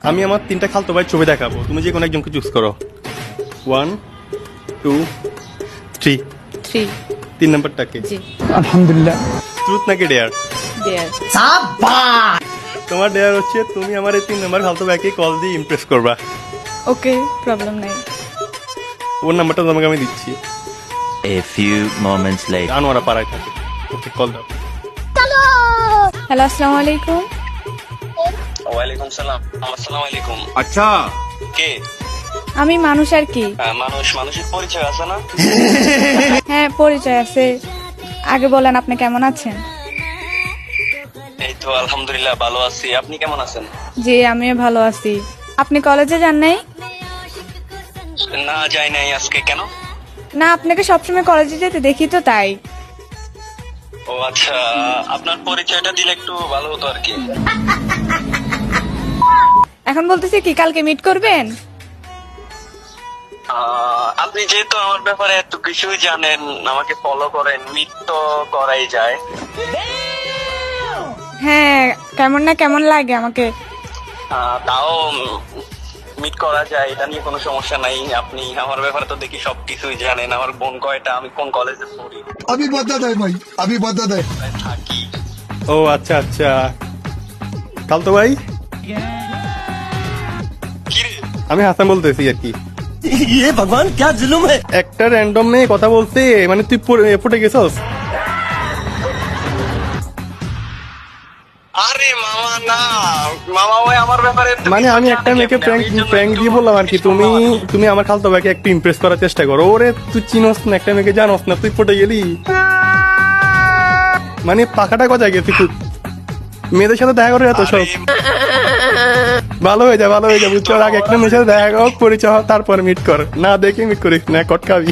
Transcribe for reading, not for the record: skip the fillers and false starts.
আমি আমার তিনটা খালতো ভাই ছবি দেখাবো, তুমি যে কোনো একজনকে চুজ করো। 1 2 3। 3 তিন নাম্বারটাকে। জি আলহামদুলিল্লাহ। ট্রুথ নাকি ডেয়ার? দেয়ার তোমার ডেয়ার হচ্ছে তুমি আমার এই তিন নাম্বার খালতো ভাইকে কল দিয়ে ইমপ্রেস করবা। ওকে প্রবলেম নাই। ওর নাম্বারটা তোমাকে আমি দিচ্ছি। A few moments later. Anwara পাড়ায় থাকে। ওকে কল দাও। হ্যালো আসসালামু আলাইকুম। ওয়ালাইকুম সালাম। আসসালামু আলাইকুম। अच्छा কে? আমি মানুষ আর কি। মানুষের পরিচয় আছে না? হ্যাঁ পরিচয় আছে, আগে বলেন আপনি কেমন আছেন? এই তো আলহামদুলিল্লাহ ভালো আছি। আপনি কেমন আছেন? জি আমিও ভালো আছি। আপনি কলেজে যান নাই? না যাই নাই আজকে। কেন? না আপনাকে সবসময় কলেজে যেতে দেখি তো তাই। ও আচ্ছা, আপনার পরিচয়টা দিলে একটু ভালো হতো আর কি। এখন বলতেছি কি কালকে মিট করবেন? আপনি যেহেতু আমার ব্যাপারে এত কিছুই জানেন, আমাকে ফলো করেন, মিট তো করাই যায়। হ্যাঁ কেমন না কেমন লাগে আমাকে। তাও মিট করা যায়, এটা নিয়ে কোনো সমস্যা নাই। আপনি আমার ব্যাপারে তো দেখি সবকিছুই জানেন। আমার বোন কয়টা, আমি কোন কলেজে পড়ি, अभी बता दे भाई, अभी बता दे। কোথায় থাকি। ও আচ্ছা আচ্ছা, খালতো ভাই কিরে? আমি হাসান বলতেছি আর কি। ये भगवान क्या जुल्म है। একটা র্যান্ডম মেয়ে কথা বলতে মানে তুই পড়ে গেছস। আরে মামা না, মামা ওই আমার ব্যাপারে তো মানে কিছু আমি জানে একটা না। মেয়েকে আমি এই জন্য প্র্যাঙ্ক একটু দিয়ে বললাম আর কি, বেশি তুমি ভালো। তুমি আমার খালতো ভাইকে একটু ইমপ্রেস করার চেষ্টা করো। ওরে তুই চিনস না, একটা মেয়েকে জানোস না, তুই পটে গেলি। মানে পাখাটা কোথায় গেছি তুই? মেয়েদের সাথে দেখা করে এত সব আরে, ভালো হয়ে যায়, ভালো হয়ে যায় বুঝছো। ওর আগে একটা মেয়ের সাথে দেখা কর, পরিচয় হ, তারপর মিট কর। না দেখে মিট করিস না, কটকাবি।